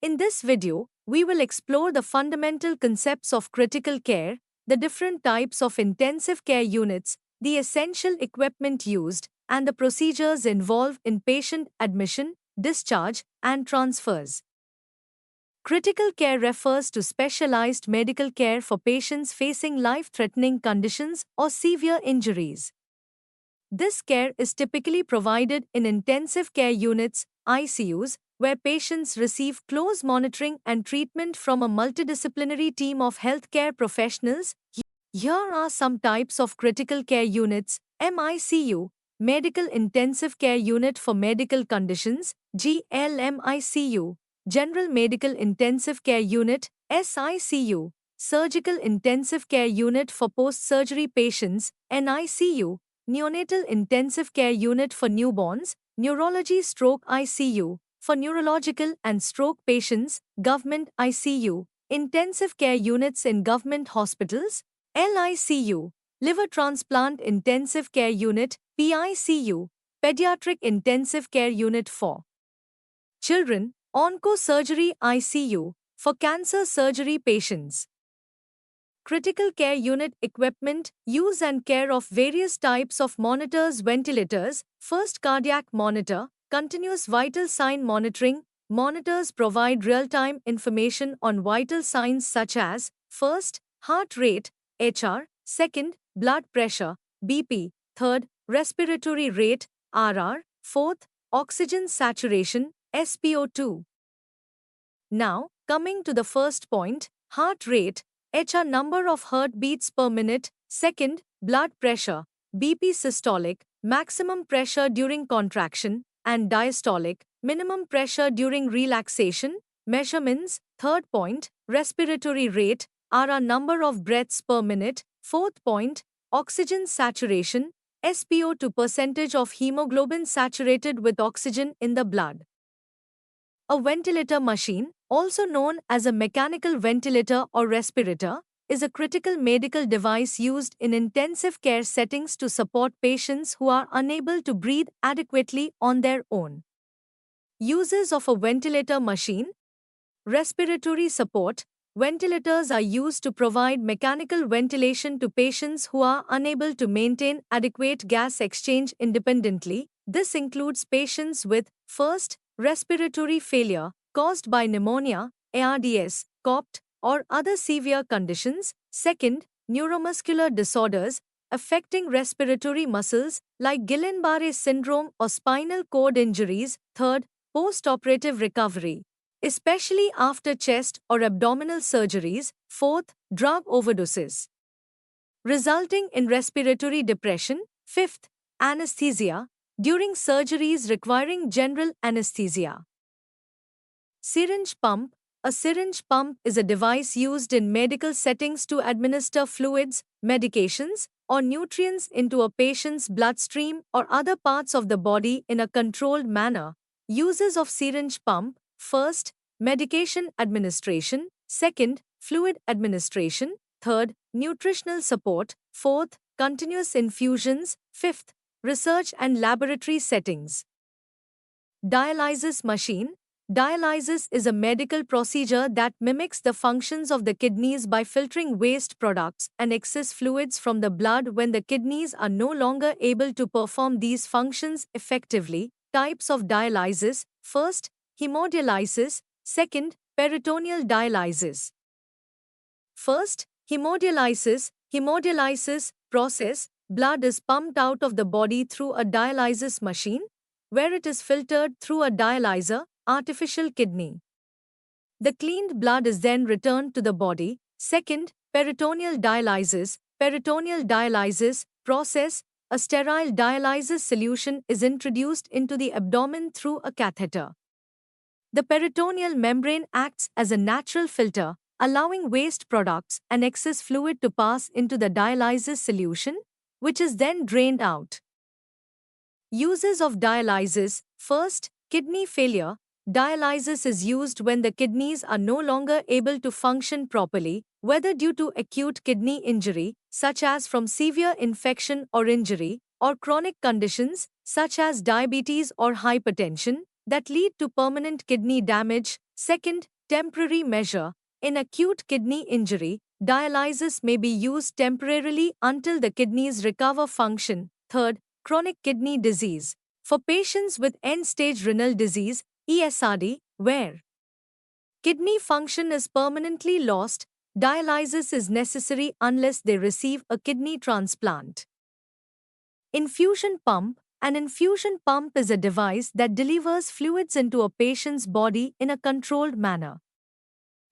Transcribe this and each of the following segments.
In this video, we will explore the fundamental concepts of critical care, the different types of intensive care units, the essential equipment used, and the procedures involved in patient admission, discharge, and transfers. Critical care refers to specialized medical care for patients facing life-threatening conditions or severe injuries. This care is typically provided in intensive care units, ICUs, where patients receive close monitoring and treatment from a multidisciplinary team of healthcare professionals. Here are some types of critical care units: MICU, Medical Intensive Care Unit for Medical Conditions, GLMICU, General Medical Intensive Care Unit, SICU, Surgical Intensive Care Unit for Post-Surgery Patients, NICU, Neonatal Intensive Care Unit for Newborns, Neurology Stroke ICU, for neurological and stroke patients, Government ICU, Intensive Care Units in Government Hospitals, LICU, Liver Transplant Intensive Care Unit, PICU, Pediatric Intensive Care Unit for Children, Onco-Surgery ICU, for cancer surgery patients. Critical care unit equipment, use and care of various types of monitors, ventilators, first cardiac monitor, continuous vital sign monitoring. Monitors provide real-time information on vital signs such as, first, heart rate, HR, second, blood pressure, BP, third, respiratory rate, RR, fourth, oxygen saturation, SpO2. Now, coming to the first point, heart rate, HR, number of heartbeats per minute, second, blood pressure, BP, systolic, maximum pressure during contraction, and diastolic, minimum pressure during relaxation, measurements, third point, respiratory rate, RR, number of breaths per minute, fourth point, oxygen saturation, SpO2, percentage of hemoglobin saturated with oxygen in the blood. A ventilator machine, also known as a mechanical ventilator or respirator, is a critical medical device used in intensive care settings to support patients who are unable to breathe adequately on their own. Uses of a ventilator machine: respiratory support. Ventilators are used to provide mechanical ventilation to patients who are unable to maintain adequate gas exchange independently. This includes patients with, first, respiratory failure caused by pneumonia, ARDS, COPD, or other severe conditions. Second, neuromuscular disorders affecting respiratory muscles like Guillain-Barré syndrome or spinal cord injuries. Third, post-operative recovery, especially after chest or abdominal surgeries. Fourth, drug overdoses resulting in respiratory depression. Fifth, anesthesia during surgeries requiring general anesthesia. Syringe pump. A syringe pump is a device used in medical settings to administer fluids, medications, or nutrients into a patient's bloodstream or other parts of the body in a controlled manner. Uses of syringe pump: first, medication administration; second, fluid administration; third, nutritional support; fourth, continuous infusions; fifth, research and laboratory settings. Dialysis machine. Dialysis is a medical procedure that mimics the functions of the kidneys by filtering waste products and excess fluids from the blood when the kidneys are no longer able to perform these functions effectively. Types of dialysis: first, hemodialysis; second, peritoneal dialysis. First, hemodialysis. Hemodialysis process: blood is pumped out of the body through a dialysis machine, where it is filtered through a dialyzer, artificial kidney. The cleaned blood is then returned to the body. Second, peritoneal dialysis. Peritoneal dialysis process: a sterile dialysis solution is introduced into the abdomen through a catheter. The peritoneal membrane acts as a natural filter, allowing waste products and excess fluid to pass into the dialysis solution, which is then drained out. Uses of dialysis: first, kidney failure. Dialysis is used when the kidneys are no longer able to function properly, whether due to acute kidney injury, such as from severe infection or injury, or chronic conditions, such as diabetes or hypertension, that lead to permanent kidney damage. Second, temporary measure. In acute kidney injury, dialysis may be used temporarily until the kidneys recover function. Third, chronic kidney disease. For patients with end-stage renal disease, ESRD, where kidney function is permanently lost, dialysis is necessary unless they receive a kidney transplant. Infusion pump. An infusion pump is a device that delivers fluids into a patient's body in a controlled manner.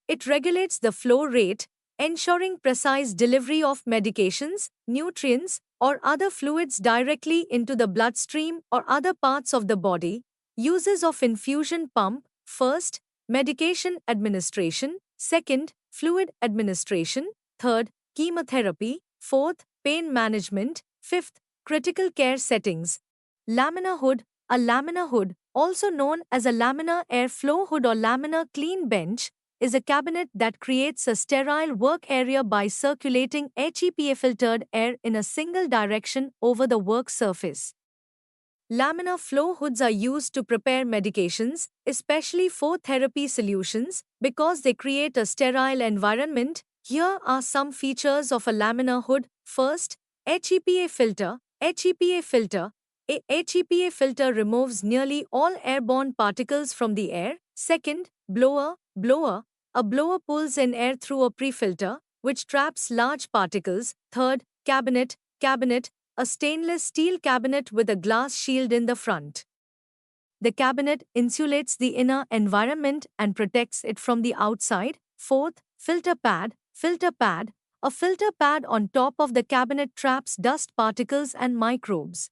It regulates the flow rate, ensuring precise delivery of medications, nutrients, or other fluids directly into the bloodstream or other parts of the body. Uses of infusion pump. First, medication administration. Second, fluid administration. Third, chemotherapy. Fourth, pain management. Fifth, critical care settings. Laminar hood. A laminar hood, also known as a laminar airflow hood or laminar clean bench, is a cabinet that creates a sterile work area by circulating HEPA-filtered air in a single direction over the work surface. Laminar flow hoods are used to prepare medications, especially for therapy solutions, because they create a sterile environment. Here are some features of a laminar hood. First, HEPA filter. HEPA filter. A HEPA filter removes nearly all airborne particles from the air. Second, blower. Blower. A blower pulls in air through a pre-filter, which traps large particles. Third, cabinet. Cabinet. A stainless steel cabinet with a glass shield in the front. The cabinet insulates the inner environment and protects it from the outside. Fourth, filter pad. Filter pad. A filter pad on top of the cabinet traps dust particles and microbes.